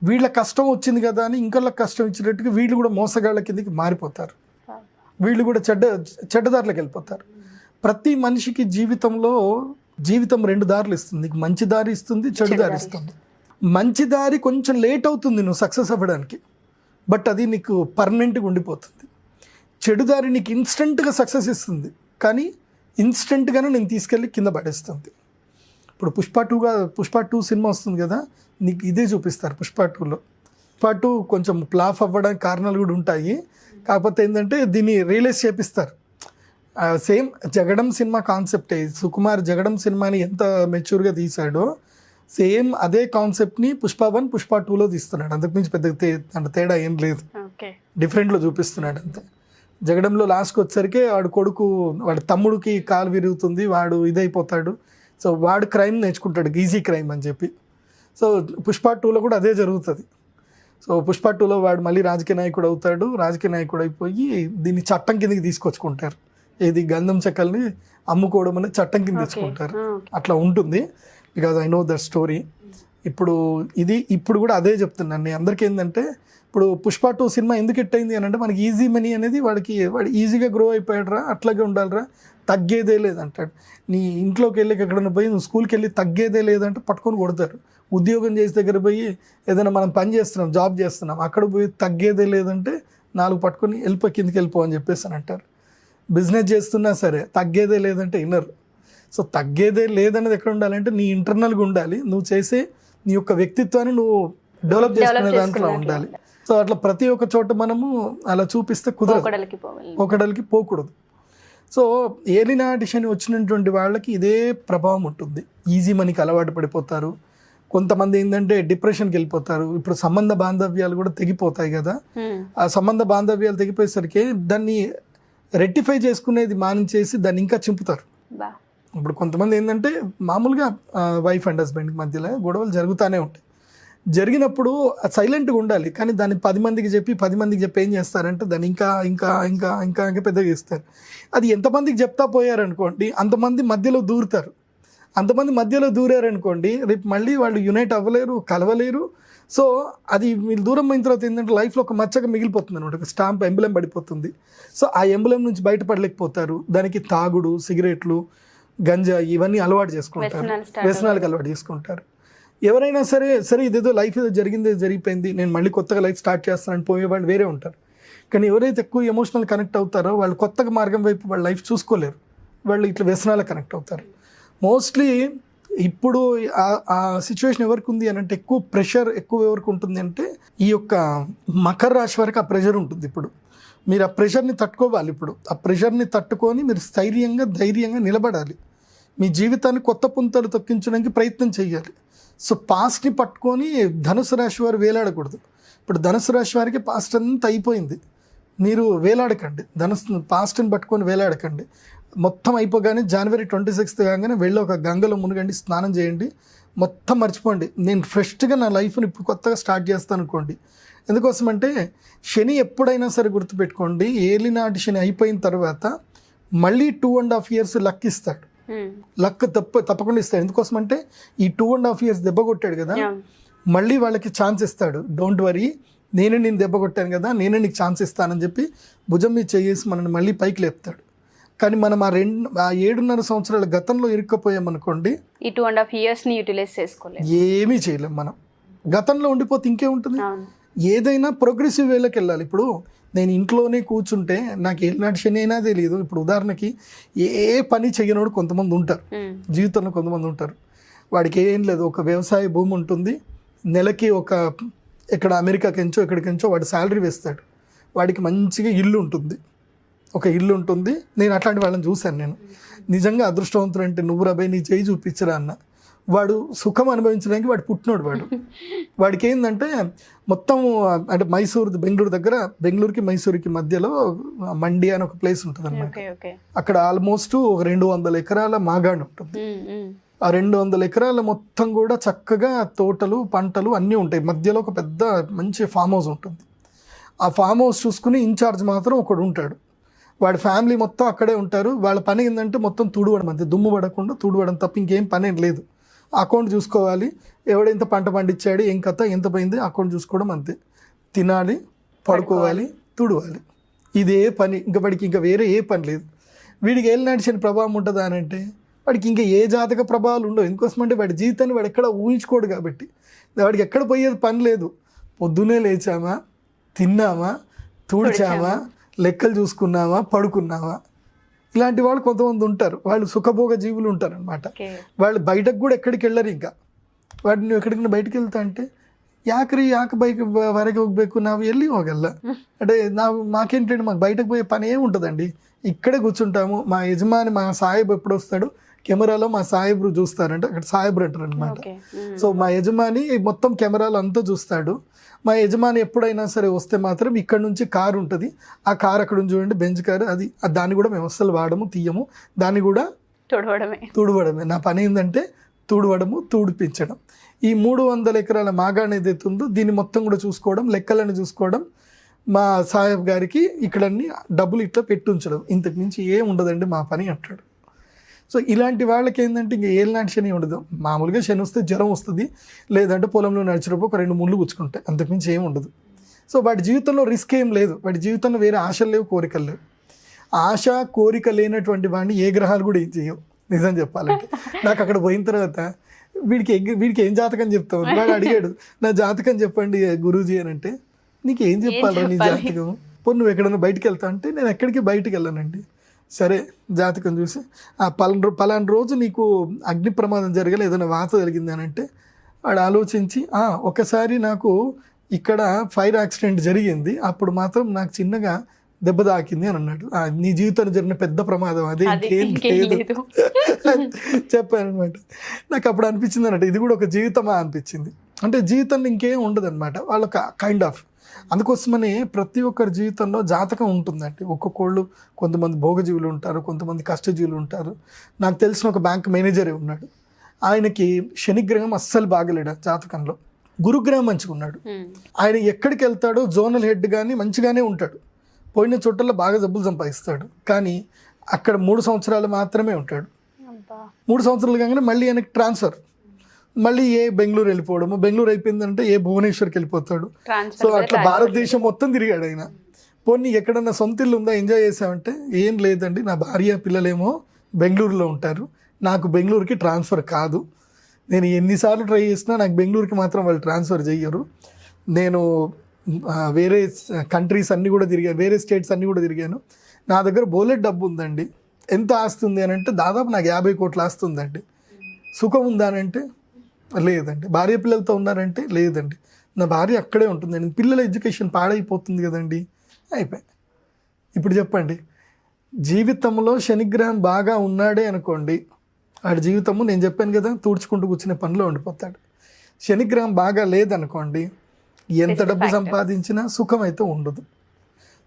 వీళ్ళ కష్టం వచ్చింది కదా అని ఇంకొకళ్ళకి కష్టం ఇచ్చినట్టుగా వీళ్ళు కూడా మోసగాళ్ళ కిందకి మారిపోతారు, వీళ్ళు కూడా చెడ్డదారులకు వెళ్ళిపోతారు. ప్రతి మనిషికి జీవితం 2 దారులు ఇస్తుంది, నీకు మంచి దారి ఇస్తుంది, చెడు దారి ఇస్తుంది. మంచి దారి కొంచెం లేట్ అవుతుంది నువ్వు సక్సెస్ అవ్వడానికి, బట్ అది నీకు పర్మనెంట్గా ఉండిపోతుంది. చెడు దారి నీకు ఇన్స్టెంట్గా సక్సెస్ ఇస్తుంది, కానీ ఇన్స్టెంట్గానే నేను తీసుకెళ్ళి కింద పడేస్తుంది. ఇప్పుడు పుష్ప 2 సినిమా వస్తుంది కదా, నీకు ఇదే చూపిస్తారు పుష్ప 2లో. పుష్ప 2 కొంచెం ఫ్లాప్ అవ్వడానికి కారణాలు కూడా ఉంటాయి, కాకపోతే ఏంటంటే దీన్ని రియలైజ్ చేపిస్తారు. సేమ్ జగడం సినిమా కాన్సెప్టే, సుకుమార్ జగడం సినిమాని ఎంత మెచ్యూర్గా తీశాడో సేమ్ అదే కాన్సెప్ట్ని పుష్ప 1 పుష్ప 2లో తీస్తున్నాడు. అంతకుమించి పెద్ద తేడా ఏం లేదు, డిఫరెంట్లో చూపిస్తున్నాడు అంతే. జగడంలో లాస్ట్కి వచ్చేసరికి వాడి తమ్ముడికి కాలు విరుగుతుంది, వాడు ఇదైపోతాడు. సో వాడు క్రైమ్ నేర్చుకుంటాడు, ఈజీ క్రైమ్ అని చెప్పి. సో పుష్ప 2లో కూడా అదే జరుగుతుంది. సో పుష్ప 2లో వాడు మళ్ళీ రాజకీయ నాయకుడు అవుతాడు, రాజకీయ నాయకుడు అయిపోయి దీన్ని చట్టం కిందకి తీసుకొచ్చుకుంటారు. ఏది గంధం చెక్కల్ని అమ్ముకోవడం అనేది చట్టం కింద తెచ్చుకుంటారు. అట్లా ఉంటుంది, because I know that story. ఇప్పుడు కూడా అదే చెప్తున్నాను నేను అందరికీ. ఏంటంటే ఇప్పుడు పుష్ప 2 సినిమా ఎందుకు హిట్ అయింది అని అంటే మనకి ఈజీ మనీ అనేది వాడు ఈజీగా గ్రో అయిపోయాడురా, అట్లాగే ఉండాలిరా, తగ్గేదే లేదంటాడు. నీ ఇంట్లోకి వెళ్ళి ఎక్కడైనా పోయి నువ్వు స్కూల్కి వెళ్ళి తగ్గేదే లేదంటే పట్టుకొని కొడతారు. ఉద్యోగం చేసే దగ్గర పోయి ఏదైనా మనం పని చేస్తున్నాం, జాబ్ చేస్తున్నాం, అక్కడ పోయి తగ్గేదే లేదంటే 4 పట్టుకొని కిందకి వెళ్ళిపో అని చెప్పేసి అని అంటారు. బిజినెస్ చేస్తున్నా సరే తగ్గేదే లేదంటే వినరు. సో తగ్గేదే లేదనేది ఎక్కడ ఉండాలంటే నీ ఇంటర్నల్గా ఉండాలి, నువ్వు చేసే నీ యొక్క వ్యక్తిత్వాన్ని నువ్వు డెవలప్ చేసుకునే దాంట్లో ఉండాలి. సో అట్లా ప్రతి ఒక్క చోట మనము అలా చూపిస్తే కుదరదు, ఒకడలికి పోకూడదు. సో ఏలినాటి శని వచ్చినటువంటి వాళ్ళకి ఇదే ప్రభావం ఉంటుంది. ఈజీ మనీకి అలవాటు పడిపోతారు, కొంతమంది ఏంటంటే డిప్రెషన్కి వెళ్ళిపోతారు. ఇప్పుడు సంబంధ బాంధవ్యాలు కూడా తెగిపోతాయి కదా, ఆ సంబంధ బాంధవ్యాలు తెగిపోయేసరికి దాన్ని రెక్టిఫై చేసుకునేది మానించేసి దాన్ని ఇంకా చింపుతారు. ఇప్పుడు కొంతమంది ఏంటంటే మామూలుగా వైఫ్ అండ్ హస్బెండ్కి మధ్యలో గొడవలు జరుగుతూనే ఉంటాయి. జరిగినప్పుడు సైలెంట్గా ఉండాలి, కానీ దాన్ని 10 మందికి చెప్పి ఏం చేస్తారంటే దాన్ని ఇంకా ఇంకా ఇంకా ఇంకా ఇంకా పెద్దగా చేస్తారు. అది ఎంతమందికి చెప్తా పోయారనుకోండి అంతమంది మధ్యలో దూరుతారు. అంతమంది మధ్యలో దూరారనుకోండి రేపు మళ్ళీ వాళ్ళు యునైట్ అవ్వలేరు, కలవలేరు. సో అది మీరు దూరం అయిన తర్వాత ఏంటంటే లైఫ్లో ఒక మచ్చగా మిగిలిపోతుంది అనమాట, ఒక స్టాంప్ ఎంబ్లెం పడిపోతుంది. సో ఆ ఎంబ్లెం నుంచి బయటపడలేకపోతారు. దానికి తాగుడు, సిగరెట్లు, గంజా ఇవన్నీ అలవాటు చేసుకుంటారు, వ్యసనాలకు అలవాటు చేసుకుంటారు. ఎవరైనా సరే ఇదేదో లైఫ్ ఏదో జరిగిపోయింది, నేను మళ్ళీ కొత్తగా లైఫ్ స్టార్ట్ చేస్తానని పోయే వాళ్ళు వేరే ఉంటారు. కానీ ఎవరైతే ఎక్కువ ఎమోషనల్ కనెక్ట్ అవుతారో వాళ్ళు కొత్తగా మార్గం వైపు వాళ్ళ లైఫ్ చూసుకోలేరు, వాళ్ళు ఇట్లా వ్యసనాలకు కనెక్ట్ అవుతారు. మోస్ట్లీ ఇప్పుడు ఆ సిచ్యువేషన్ ఎవరికి ఉంది అని అంటే ఎక్కువ ప్రెషర్ ఎవరికి ఉంటుంది అంటే ఈ యొక్క మకర రాశి వరకు ఆ ప్రెషర్ ఉంటుంది. ఇప్పుడు మీరు ఆ ప్రెషర్ని తట్టుకోవాలి. ఇప్పుడు ఆ ప్రెషర్ని తట్టుకొని మీరు ధైర్యంగా నిలబడాలి. మీ జీవితాన్ని కొత్త పుంతలు తొక్కించడానికి ప్రయత్నం చేయాలి. సో పాస్ట్ని పట్టుకొని ధనుసు రాశి వారు వేలాడకూడదు. ఇప్పుడు ధనుసు రాశి వారికి పాస్ట్ అంతా అయిపోయింది, మీరు వేలాడకండి. పాస్ట్ని పట్టుకొని వేలాడకండి. మొత్తం అయిపోగానే January 26th కాగానే వెళ్ళి ఒక గంగలో మునగండి, స్నానం చేయండి, మొత్తం మర్చిపోండి. నేను ఫ్రెష్గా నా లైఫ్ని ఇప్పుడు కొత్తగా స్టార్ట్ చేస్తాను అనుకోండి. ఎందుకోసమంటే శని ఎప్పుడైనా సరే గుర్తుపెట్టుకోండి, ఏలినాటి శని అయిపోయిన తర్వాత మళ్ళీ 2.5 years లక్ ఇస్తాడు. లక్ తప్పకుండా ఇస్తాడు. ఎందుకోసమంటే ఈ 2.5 years దెబ్బ కొట్టాడు కదా, మళ్ళీ వాళ్ళకి ఛాన్స్ ఇస్తాడు. డోంట్ వరీ, నేనే నేను దెబ్బ కొట్టాను కదా, నేనే నీకు ఛాన్స్ ఇస్తానని చెప్పి భుజం మీద చేసి మనల్ని మళ్ళీ పైకి లేపుతాడు. కానీ మనం ఆ 7.5 సంవత్సరాల గతంలో ఇరుక్కపోయామనుకోండి, ఈ 2.5 years యూటిలైజ్ చేసుకోలేము, ఏమీ చేయలేం. మనం గతంలో ఉండిపోతే ఇంకేముంటుంది. ఏదైనా ప్రోగ్రెసివ్ వేలోకి వెళ్ళాలి. ఇప్పుడు నేను ఇంట్లోనే కూర్చుంటే నాకు ఏనాటి శని అయినా తెలియదు. ఇప్పుడు ఉదాహరణకి ఏ పని చేయనోడు కొంతమంది ఉంటారు, జీవితంలో కొంతమంది ఉంటారు. వాడికి ఏం లేదు, ఒక వ్యవసాయ భూమి ఉంటుంది, నెలకి ఇక్కడ అమెరికాకెంచో ఎక్కడికెంచో వాడు శాలరీ వేస్తాడు, వాడికి మంచిగా ఇల్లు ఉంటుంది, ఒక ఇల్లు ఉంటుంది. నేను అట్లాంటి వాళ్ళని చూశాను. నేను నిజంగా అదృష్టవంతుడు అంటే నువ్వు రాబోయే నీ చేయి చూపించరా అన్న. వాడు సుఖం అనుభవించడానికి వాడు పుట్టినోడు. వాడికి ఏంటంటే మొత్తం అంటే బెంగళూరుకి మైసూరుకి మధ్యలో మండి అని ఒక ప్లేస్ ఉంటుంది అన్నమాట. అక్కడ ఆల్మోస్ట్ ఒక 200 ఎకరాల మాగాణి ఉంటుంది. ఆ 200 ఎకరాల మొత్తం కూడా చక్కగా తోటలు, పంటలు అన్నీ ఉంటాయి. మధ్యలో ఒక పెద్ద మంచి ఫామ్ హౌస్ ఉంటుంది. ఆ ఫామ్ హౌస్ చూసుకుని ఇన్ఛార్జ్ మాత్రం ఒకడు ఉంటాడు. వాడి ఫ్యామిలీ మొత్తం అక్కడే ఉంటారు. వాళ్ళ పని ఏంటంటే మొత్తం తుడవడం, అంతే, దుమ్ము పడకుండా తుడవడం తప్ప ఇంకేం పని ఏం లేదు. అకౌంట్ చూసుకోవాలి, ఎవడెంత పంట పండించాడు, ఏం కథ, ఎంత పోయింది, అకౌంట్ చూసుకోవడం, అంతే. తినాలి, పడుకోవాలి, తుడవాలి, ఇదే పని. ఇంకా వాడికి ఇంకా వేరే ఏ పని లేదు. వీడికి ఏలినాటి శని ప్రభావం ఉంటుందా అని అంటే వాడికి ఇంకా ఏ జాతక ప్రభావాలు ఉండవు. ఎందుకోసమంటే వాడి జీవితాన్ని వాడు ఎక్కడ ఊహించుకోడు కాబట్టి. వాడికి ఎక్కడ పోయేది పని లేదు. పొద్దున్నే లేచామా, తిన్నామా, తుడిచామా, లెక్కలు చూసుకున్నామా, పడుకున్నామా. ఇలాంటి వాళ్ళు కొంతమంది ఉంటారు, వాళ్ళు సుఖభోగ జీవులు ఉంటారు అనమాట. వాళ్ళు బయటకు కూడా ఎక్కడికి వెళ్ళరు. ఇంకా వాడిని నువ్వు ఎక్కడికైనా ಬಯಟಿಗೆ వెళ్తా అంటే ಯಾಕೆ ಬೈಕ್ ಹೊರಗೆ ಹೋಗ್ಬೇಕು, ನಾವು ಎಲ್ಲಿ ಹೋಗಲ್ಲ అంటే మాకేంటంటే మాకు బయటకు పోయే పని ఏమి ఉంటుందండి, ఇక్కడే కూర్చుంటాము. మా యజమాని, మా సాహెబ్ ఎప్పుడు వస్తాడు, కెమెరాలో మా సాహెబ్రు చూస్తారంటే, అక్కడ సాహెబ్రు అంటారు అనమాట. సో మా యజమాని మొత్తం కెమెరాలో అంతా చూస్తాడు. మా యజమాని ఎప్పుడైనా సరే వస్తే మాత్రం ఇక్కడ నుంచి కారు ఉంటుంది, ఆ కారు అక్కడ నుంచి చూడండి, బెంచ్ కారు, అది దాన్ని కూడా మేము అస్సలు వాడము, తీయము, దాన్ని కూడా తుడవడమే. నా పని ఏంటంటే తుడవడము, తుడిపించడం. ఈ 300 ఎకరాల మాగాణి ఏదైతే ఉందో దీన్ని మొత్తం కూడా చూసుకోవడం, లెక్కలను చూసుకోవడం, మా సాహెబ్ గారికి ఇక్కడన్నీ డబ్బులు ఇట్లా పెట్టి ఉంచడం, ఇంతకు మించి ఏం ఉండదండి మా పని అంటాడు. సో ఇలాంటి వాళ్ళకి ఏంటంటే ఇంక ఏలినాటి శని ఉండదు. మామూలుగా శని వస్తే జ్వరం వస్తుంది, లేదంటే పొలంలో నడిచినప్పుడు ఒక 2 ముళ్ళు గుచ్చుకుంటాయి, అంతకుమించి ఏం ఉండదు. సో వాడి జీవితంలో రిస్క్ ఏం లేదు, వాడి జీవితంలో వేరే ఆశలు లేవు, కోరికలు లేవు. ఆశ కోరిక లేనటువంటి వాడిని ఏ గ్రహాలు కూడా ఏం చేయవు, నిజం చెప్పాలంటే. నాకు అక్కడ పోయిన తర్వాత వీడికి ఏం జాతకం చెప్తావు, వాడు అడిగాడు, నా జాతకం చెప్పండి గురూజీ అని అంటే, నీకు ఏం చెప్పాలరా నీ జాతకం, పోనీ నువ్వు ఎక్కడన్నా బయటికి వెళ్తావు అంటే, నేను ఎక్కడికి బయటికి వెళ్ళానండి. సరే జాతకం చూసి పలానా రోజు నీకు అగ్ని ప్రమాదం జరగలే, ఏదైనా వాత జరిగింది అని అంటే, వాడు ఆలోచించి ఒకసారి నాకు ఇక్కడ ఫైర్ యాక్సిడెంట్ జరిగింది, అప్పుడు మాత్రం నాకు చిన్నగా దెబ్బ తాకింది అని అన్నాడు. నీ జీవితంలో జరిగిన పెద్ద ప్రమాదం అదే, ఇంకేం లేదు చెప్పాను అనమాట. నాకు అప్పుడు అనిపించింది అన్నట్టు, ఇది కూడా ఒక జీవితమా అనిపించింది. అంటే జీవితంలో ఇంకేం ఉండదు అనమాట వాళ్ళకి కైండ్ ఆఫ్. అందుకోసమని ప్రతి ఒక్కరి జీవితంలో జాతకం ఉంటుందండి. ఒక్కొక్కళ్ళు, కొంతమంది భోగజీవులు ఉంటారు, కొంతమంది కష్టజీవులు ఉంటారు. నాకు తెలిసిన ఒక బ్యాంక్ మేనేజరే ఉన్నాడు, ఆయనకి శనిగ్రహం అస్సలు బాగలేడు జాతకంలో, గురుగ్రహం మంచిగా ఉన్నాడు. ఆయన ఎక్కడికి వెళ్తాడో జోనల్ హెడ్ కానీ మంచిగానే ఉంటాడు, పోయిన చోట్ల బాగా జబ్బులు సంపాదిస్తాడు, కానీ అక్కడ 3 సంవత్సరాలు మాత్రమే ఉంటాడు. 3 సంవత్సరాలు కాగానే మళ్ళీ ఆయనకి ట్రాన్స్ఫర్, మళ్ళీ బెంగళూరు వెళ్ళిపోవడము, బెంగళూరు అయిపోయిందంటే భువనేశ్వర్కి వెళ్ళిపోతాడు. సో అట్లా భారతదేశం మొత్తం తిరిగాడు ఆయన. పోనీ ఎక్కడన్నా సొంత ఇల్లు ఉందా, ఎంజాయ్ చేసామంటే, ఏం లేదండి, నా భార్య పిల్లలేమో బెంగళూరులో ఉంటారు, నాకు బెంగళూరుకి ట్రాన్స్ఫర్ కాదు, నేను ఎన్నిసార్లు ట్రై చేసినా నాకు బెంగళూరుకి మాత్రం వాళ్ళు ట్రాన్స్ఫర్ చెయ్యరు, నేను వేరే కంట్రీస్ అన్నీ కూడా తిరిగాను, వేరే స్టేట్స్ అన్నీ కూడా తిరిగాను, నా దగ్గర బోలెట్ డబ్బు ఉందండి, ఎంత ఆస్తి ఉంది అని అంటే దాదాపు నాకు 50 కోట్ల ఆస్తి ఉందండి, సుఖం ఉందా అని అంటే లేదండి, భార్య పిల్లలతో ఉన్నారంటే లేదండి, నా భార్య అక్కడే ఉంటుందండి, పిల్లల ఎడ్యుకేషన్ పాడైపోతుంది కదండి, అయిపోయి. ఇప్పుడు చెప్పండి, జీవితంలో శనిగ్రహం బాగా ఉన్నాడే అనుకోండి, వాడి జీవితము నేను చెప్పాను కదా తుడుచుకుంటూ కూర్చునే పనిలో ఉండిపోతాడు. శనిగ్రహం బాగా లేదనుకోండి, ఎంత డబ్బు సంపాదించినా సుఖం అయితే ఉండదు.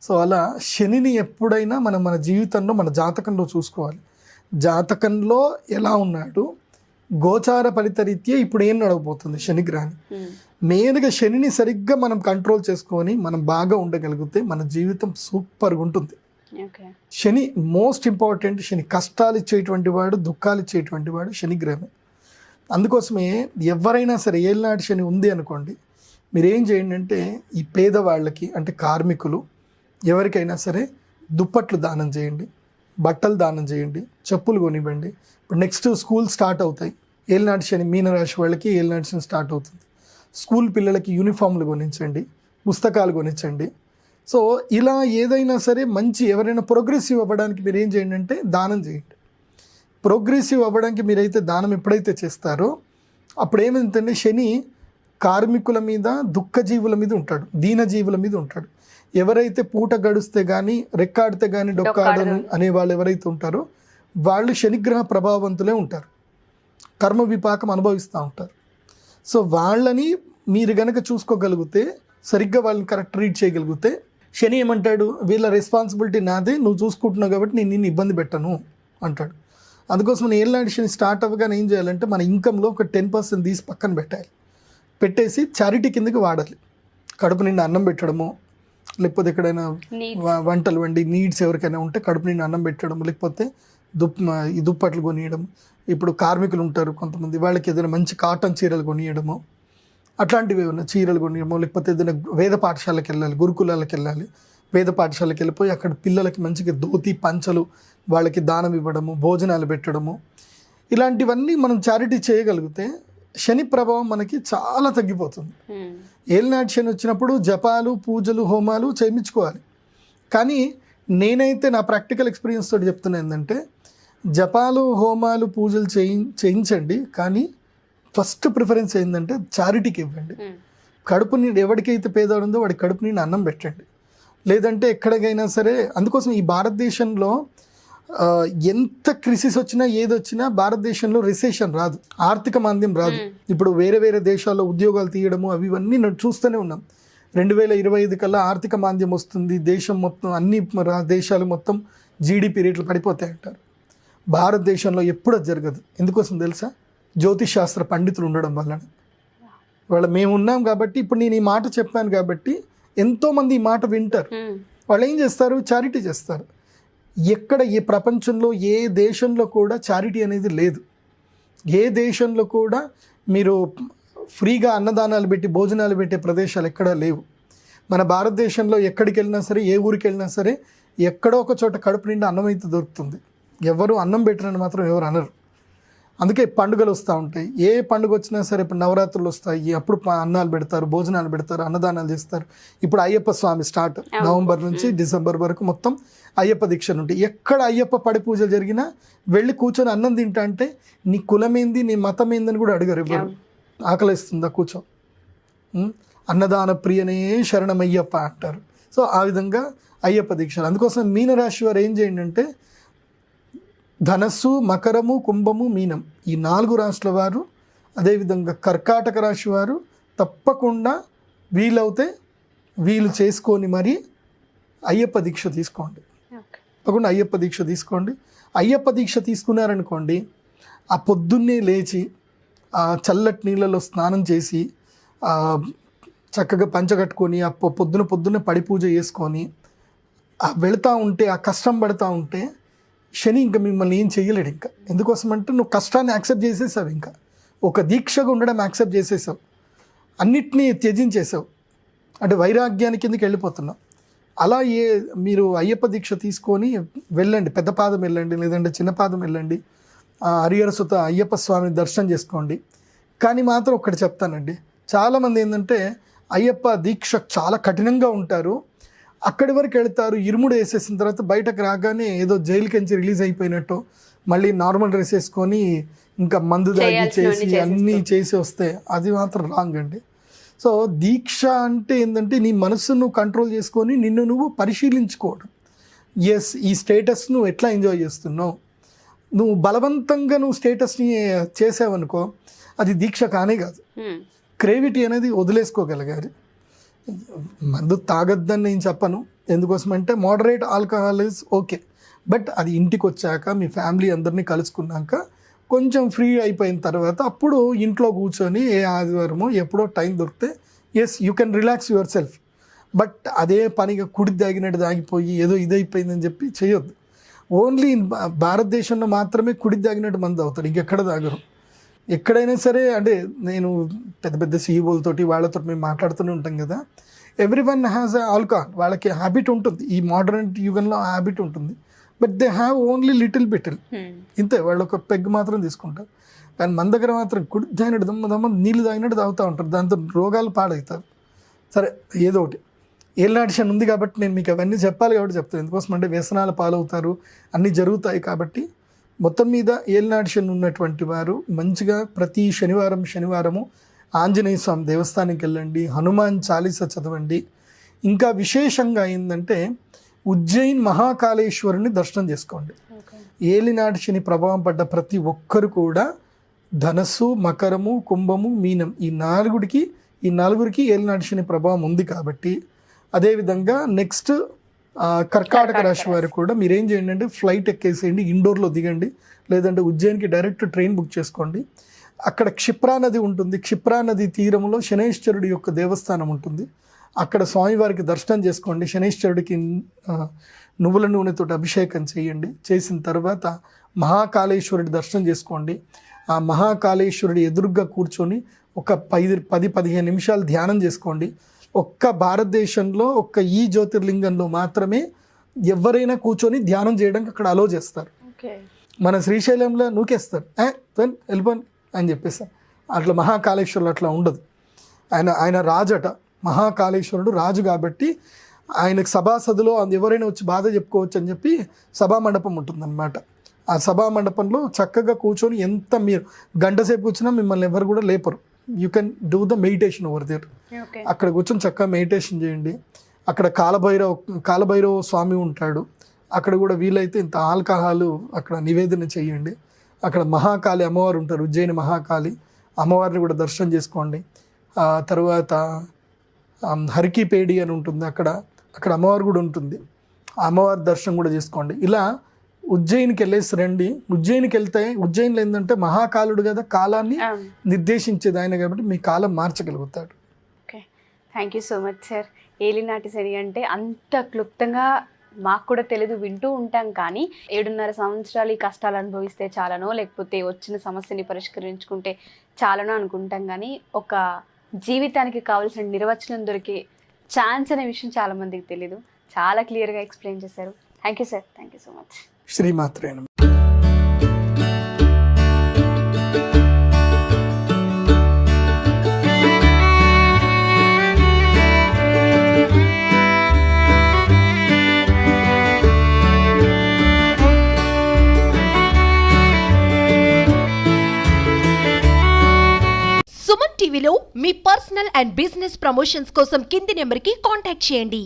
సో అలా శనిని ఎప్పుడైనా మన జీవితంలో, మన జాతకంలో చూసుకోవాలి. జాతకంలో ఎలా ఉన్నాడు, గోచార ఫలితరీత్యా ఇప్పుడు ఏం నడవబోతుంది శనిగ్రహాన్ని, మెయిన్గా శనిని సరిగ్గా మనం కంట్రోల్ చేసుకొని మనం బాగా ఉండగలిగితే మన జీవితం సూపర్గా ఉంటుంది. శని మోస్ట్ ఇంపార్టెంట్. శని కష్టాలు ఇచ్చేటువంటి వాడు, దుఃఖాలు ఇచ్చేటువంటి వాడు శనిగ్రహమే. అందుకోసమే ఎవరైనా సరే ఏలినాటి శని ఉంది అనుకోండి, మీరేం చేయండి అంటే, ఈ పేదవాళ్ళకి అంటే కార్మికులు ఎవరికైనా సరే దుప్పట్లు దానం చేయండి, బట్టలు దానం చేయండి, చెప్పులు కొనివ్వండి. ఇప్పుడు నెక్స్ట్ స్కూల్ స్టార్ట్ అవుతాయి, ఏలినాటి శని మీనరాశి వాళ్ళకి ఏలినాటి శని స్టార్ట్ అవుతుంది. స్కూల్ పిల్లలకి యూనిఫామ్లు కొనించండి, పుస్తకాలు కొనించండి. సో ఇలా ఏదైనా సరే మంచి, ఎవరైనా ప్రోగ్రెసివ్ అవ్వడానికి మీరు ఏం చేయండి అంటే దానం చేయండి. ప్రోగ్రెసివ్ అవ్వడానికి మీరైతే దానం ఎప్పుడైతే చేస్తారో అప్పుడు ఏమైందంటే, శని కార్మికుల మీద, దుఃఖజీవుల మీద ఉంటాడు, దీనజీవుల మీద ఉంటాడు. ఎవరైతే పూట గడిస్తే కానీ, రెక్కాడితే కానీ డొక్కాడను అనే వాళ్ళు ఎవరైతే ఉంటారో వాళ్ళు శనిగ్రహ ప్రభావవంతులే ఉంటారు, కర్మ విపాకం అనుభవిస్తూ ఉంటారు. సో వాళ్ళని మీరు గనక చూసుకోగలిగితే, సరిగ్గా వాళ్ళని కరెక్ట్ ట్రీట్ చేయగలిగితే, శని ఏమంటాడు, వీళ్ళ రెస్పాన్సిబిలిటీ నాదే, నువ్వు చూసుకుంటున్నావు కాబట్టి నేను నిన్ను ఇబ్బంది పెట్టను అంటాడు. అందుకోసం నేను ఏలినాటి శని స్టార్ట్ అవ్వగానే ఏం చేయాలంటే, మన ఇన్కంలో ఒక 10% తీసి పక్కన పెట్టాలి, పెట్టేసి చారిటీ కిందకి వాడాలి. కడుపు నిండా అన్నం పెట్టడము, లేకపోతే ఎక్కడైనా Needs. వంటలు వండి నీడ్స్ ఎవరికైనా ఉంటే కడుపు నిండా అన్నం పెట్టడం, లేకపోతే ఈ దుప్పట్లు కొనియడం. ఇప్పుడు కార్మికులు ఉంటారు కొంతమంది, వాళ్ళకి ఏదైనా మంచి కాటన్ చీరలు కొనియడము, అట్లాంటివి ఏమైనా చీరలు కొనియడము, లేకపోతే ఏదైనా వేద పాఠశాలకు వెళ్ళాలి, గురుకులాలకు వెళ్ళాలి, వేద పాఠశాలకు వెళ్ళిపోయి అక్కడ పిల్లలకి మంచిగా ధోతి పంచలు వాళ్ళకి దానం ఇవ్వడము, భోజనాలు పెట్టడము, ఇలాంటివన్నీ మనం చారిటీ చేయగలిగితే శని ప్రభావం మనకి చాలా తగ్గిపోతుంది. ఏలినాటి శని వచ్చినప్పుడు జపాలు, పూజలు, హోమాలు చేయించుకోవాలి. కానీ నేనైతే నా ప్రాక్టికల్ ఎక్స్పీరియన్స్ తోటి చెప్తున్నా ఏంటంటే, జపాలు, హోమాలు, పూజలు చేయించండి, కానీ ఫస్ట్ ప్రిఫరెన్స్ ఏంటంటే చారిటీకి ఇవ్వండి. కడుపు నిండి ఎవరికైతే పేదవాడు ఉందో వాడి కడుపు నిండి అన్నం పెట్టండి. లేదంటే ఎక్కడికైనా సరే, అందుకోసం ఈ భారతదేశంలో ఎంత క్రిసిస్ వచ్చినా ఏదొచ్చినా భారతదేశంలో రిసెషన్ రాదు, ఆర్థిక మాంద్యం రాదు. ఇప్పుడు వేరే వేరే దేశాల్లో ఉద్యోగాలు తీయడము అవి ఇవన్నీ చూస్తూనే ఉన్నాం. 2025 కల్లా ఆర్థిక మాంద్యం వస్తుంది, దేశం మొత్తం అన్ని దేశాలు మొత్తం జీడిపి రేట్లు పడిపోతాయి అంటారు. భారతదేశంలో ఎప్పుడు అది జరగదు. ఎందుకోసం తెలుసా? జ్యోతిష్ శాస్త్ర పండితులు ఉండడం వలన. మేము ఉన్నాం కాబట్టి, ఇప్పుడు నేను ఈ మాట చెప్పాను కాబట్టి ఎంతోమంది ఈ మాట వింటారు. వాళ్ళు ఏం చేస్తారు? చారిటీ చేస్తారు. ఎక్కడ ఏ ప్రపంచంలో ఏ దేశంలో కూడా చారిటీ అనేది లేదు. ఏ దేశంలో కూడా మీరు ఫ్రీగా అన్నదానాలు పెట్టి భోజనాలు పెట్టే ప్రదేశాలు ఎక్కడా లేవు. మన భారతదేశంలో ఎక్కడికి వెళ్ళినా సరే, ఏ ఊరికి వెళ్ళినా సరే, ఎక్కడో ఒక చోట కడుపు నిండా అన్నం అయితే దొరుకుతుంది. ఎవరు అన్నం పెట్టరని మాత్రం ఎవరు అనరు. అందుకే పండుగలు వస్తూ ఉంటాయి. ఏ పండుగ వచ్చినా సరే, ఇప్పుడు నవరాత్రులు వస్తాయి, అప్పుడు అన్నాలు పెడతారు, భోజనాలు పెడతారు, అన్నదానాలు చేస్తారు. ఇప్పుడు అయ్యప్ప స్వామి స్టార్ట్, నవంబర్ నుంచి డిసెంబర్ వరకు మొత్తం అయ్యప్ప దీక్షలు ఉంటాయి. ఎక్కడ అయ్యప్ప పడి పూజలు జరిగినా వెళ్ళి కూర్చొని అన్నం తింటా అంటే నీ కులమేంది, నీ మతం ఏందని కూడా అడిగారు ఎవరు. ఆకలిస్తుందా కూర్చో, అన్నదాన ప్రియనే శరణమయ్యప్ప అంటారు. సో ఆ విధంగా అయ్యప్ప దీక్షలు. అందుకోసం మీనరాశి వారు ఏం చేయండి అంటే, ధనస్సు, మకరము, కుంభము, మీనం ఈ 4 రాశుల వారు, అదేవిధంగా కర్కాటక రాశి వారు తప్పకుండా వీలవుతే వీలు చేసుకొని మరి అయ్యప్ప దీక్ష తీసుకోండి. తప్పకుండా అయ్యప్ప దీక్ష తీసుకోండి. అయ్యప్ప దీక్ష తీసుకున్నారనుకోండి, ఆ పొద్దున్నే లేచి ఆ చల్లటి నీళ్ళలో స్నానం చేసి చక్కగా పంచగట్టుకొని ఆ పొద్దున పడి పూజ చేసుకొని వెళుతూ ఉంటే, ఆ కష్టం పడుతూ ఉంటే శని ఇంకా మిమ్మల్ని ఏం చేయలేడు. ఇంకా ఎందుకోసం అంటే నువ్వు కష్టాన్ని యాక్సెప్ట్ చేసేసావు, ఇంకా ఒక దీక్షగా ఉండడం యాక్సెప్ట్ చేసేసావు, అన్నిటినీ త్యజించేసావు, అంటే వైరాగ్యానికి కిందకి వెళ్ళిపోతున్నావు. అలా మీరు అయ్యప్ప దీక్ష తీసుకొని వెళ్ళండి, పెద్ద పాదం వెళ్ళండి, లేదంటే చిన్న పాదం వెళ్ళండి, హరిహర సుత అయ్యప్ప స్వామిని దర్శనం చేసుకోండి. కానీ మాత్రం ఒకటి చెప్తానండి, చాలామంది ఏంటంటే అయ్యప్ప దీక్ష చాలా కఠినంగా ఉంటారు, అక్కడి వరకు వెళ్తారు, ఇరుముడు వేసేసిన తర్వాత బయటకు రాగానే ఏదో జైలుకించి రిలీజ్ అయిపోయినట్టు మళ్ళీ నార్మల్ డ్రెస్ వేసుకొని ఇంకా మందు దాగి చేసి అన్నీ చేసి వస్తే అది మాత్రం రాంగ్ అండి. సో దీక్ష అంటే ఏంటంటే నీ మనస్సును నువ్వు కంట్రోల్ చేసుకొని నిన్ను నువ్వు పరిశీలించుకోవడం. ఎస్, ఈ స్టేటస్ నువ్వు ఎట్లా ఎంజాయ్ చేస్తున్నావు, నువ్వు బలవంతంగా నువ్వు స్టేటస్ని చేసావనుకో అది దీక్ష కానే కాదు. క్రేవిటీ అనేది వదిలేసుకోగలిగారు. మందు తాగొద్దని నేను చెప్పను, ఎందుకోసమంటే moderate alcohol is okay, but అది ఇంటికి వచ్చాక మీ ఫ్యామిలీ అందరినీ కలుసుకున్నాక కొంచెం ఫ్రీ అయిపోయిన తర్వాత అప్పుడు ఇంట్లో కూర్చొని ఏ ఆదివారమో ఎప్పుడో టైం దొరికితే yes you can relax yourself. But అదే పనిగా కుడి దాగినట్టు దాగిపోయి ఏదో ఇదైపోయిందని చెప్పి చేయొద్దు. ఓన్లీ భారతదేశంలో మాత్రమే కుడి దాగినట్టు మంది అవుతారు, ఇంకెక్కడ తాగరు. ఎక్కడైనా సరే, అంటే నేను పెద్ద పెద్ద సీఈఓలతోటి వాళ్ళతో మేము మాట్లాడుతూనే ఉంటాం కదా, ఎవ్రీ వన్ హ్యాస్ ఆల్కహాల్, వాళ్ళకి హ్యాబిట్ ఉంటుంది, ఈ మోడర్న్ యుగంలో హ్యాబిట్ ఉంటుంది, but they have only little bit, ఇంతే, వాళ్ళు ఒక పెగ్ మాత్రం తీసుకుంటారు. కానీ మన దగ్గర మాత్రం కుడి తాగినట్టు దమ్మ నీళ్ళు తాగినట్టు తాగుతూ ఉంటారు, దాంతో రోగాలు పాడవుతారు. సరే ఏదో ఒకటి ఏలినాటి శని ఉంది కాబట్టి నేను మీకు అవన్నీ చెప్పాలి కాబట్టి చెప్తాను. ఎందుకోసం అంటే వ్యసనాల పాలవుతారు, అన్నీ జరుగుతాయి కాబట్టి. మొత్తం మీద ఏలినాటి శని ఉన్నటువంటి వారు మంచిగా ప్రతి శనివారము ఆంజనేయ స్వామి దేవస్థానానికి వెళ్ళండి, హనుమాన్ చాలీసా చదవండి. ఇంకా విశేషంగా ఏంటంటే ఉజ్జయిన్ మహాకాళేశ్వరుని దర్శనం చేసుకోండి. ఏలినాటి శని ప్రభావం పడ్డ ప్రతి ఒక్కరు కూడా ధనస్సు, మకరము, కుంభము, మీనం ఈ నలుగురికి ఏలినాటి శని ప్రభావం ఉంది కాబట్టి. అదేవిధంగా నెక్స్ట్ కర్కాటక రాశి వారు కూడా మీరేం చేయండి అంటే ఫ్లైట్ ఎక్కేసేయండి, ఇండోర్లో దిగండి, లేదంటే ఉజ్జయిన్కి డైరెక్ట్ ట్రైన్ బుక్ చేసుకోండి. అక్కడ క్షిప్రా నది ఉంటుంది, క్షిప్రా నది తీరంలో శనేశ్వరుడి యొక్క దేవస్థానం ఉంటుంది. అక్కడ స్వామివారికి దర్శనం చేసుకోండి. శనీశ్వరుడికి నువ్వుల నూనెతో అభిషేకం చేయండి. చేసిన తర్వాత మహాకాళేశ్వరుడి దర్శనం చేసుకోండి. ఆ మహాకాళేశ్వరుడి ఎదురుగ్గా కూర్చొని ఒక 10-15 నిమిషాలు ధ్యానం చేసుకోండి. ఒక్క భారతదేశంలో ఒక్క ఈ జ్యోతిర్లింగంలో మాత్రమే ఎవరైనా కూర్చొని ధ్యానం చేయడానికి అక్కడ అలో చేస్తారు. ఓకే. మన శ్రీశైలంలో నూకేస్తారు, వెళ్ళిపోండి అని చెప్పేస్తారు. అట్లా మహాకాళేశ్వరుడు అట్లా ఉండదు. ఆయన రాజట, మహాకాళేశ్వరుడు రాజు కాబట్టి ఆయనకు సభాసదులో ఎవరైనా వచ్చి బాధ చెప్పుకోవచ్చు అని చెప్పి సభా మండపం ఉంటుందన్నమాట. ఆ సభా మండపంలో చక్కగా కూర్చొని ఎంత మీరు గంట సేపు కూర్చున్నా మిమ్మల్ని ఎవరు కూడా లేపరు. You can do the meditation over there. Okay. అక్కడ కూర్చొని చక్కగా మెడిటేషన్ చేయండి. అక్కడ కాలభైరవ స్వామి ఉంటాడు. అక్కడ కూడా వీలైతే ఇంత ఆల్కహాలు అక్కడ నివేదన చేయండి. అక్కడ మహాకాళి అమ్మవారు ఉంటారు, ఉజ్జయిని మహాకాళి అమ్మవారిని కూడా దర్శనం చేసుకోండి. తర్వాత హరికిపేడి అని ఉంటుంది, అక్కడ అమ్మవారు కూడా ఉంటుంది. ఆ అమ్మవారి దర్శనం కూడా చేసుకోండి. ఇలా ఉజ్జయినికి వెళ్ళేసి రండి. ఉజ్జయినికి వెళ్తే ఉజ్జయినిలో ఏంటంటే మహాకాలుడు కదా, కాలాన్ని నిర్దేశించేది ఆయన కాబట్టి మీ కాలం మార్చగలుగుతాడు. Okay, thank you so much sir. ఏలినాటి శని అంటే అంత క్లుప్తంగా మాకు కూడా తెలీదు, వింటూ ఉంటాం. కానీ 7.5 సంవత్సరాలు ఈ కష్టాలు అనుభవిస్తే చాలనో, లేకపోతే వచ్చిన సమస్యని పరిష్కరించుకుంటే చాలనో అనుకుంటాం. కానీ ఒక జీవితానికి కావాల్సిన నిర్వచనం దొరికే ఛాన్స్ అనే విషయం చాలా మందికి తెలీదు. చాలా క్లియర్గా ఎక్స్ప్లెయిన్ చేశారు. Thank you sir. Thank you so much. శ్రీమాత్రే నమః. సుమన్ టీవీలో మీ పర్సనల్ అండ్ బిజినెస్ ప్రమోషన్స్ కోసం కింది నెంబర్కి కాంటాక్ట్ చేయండి.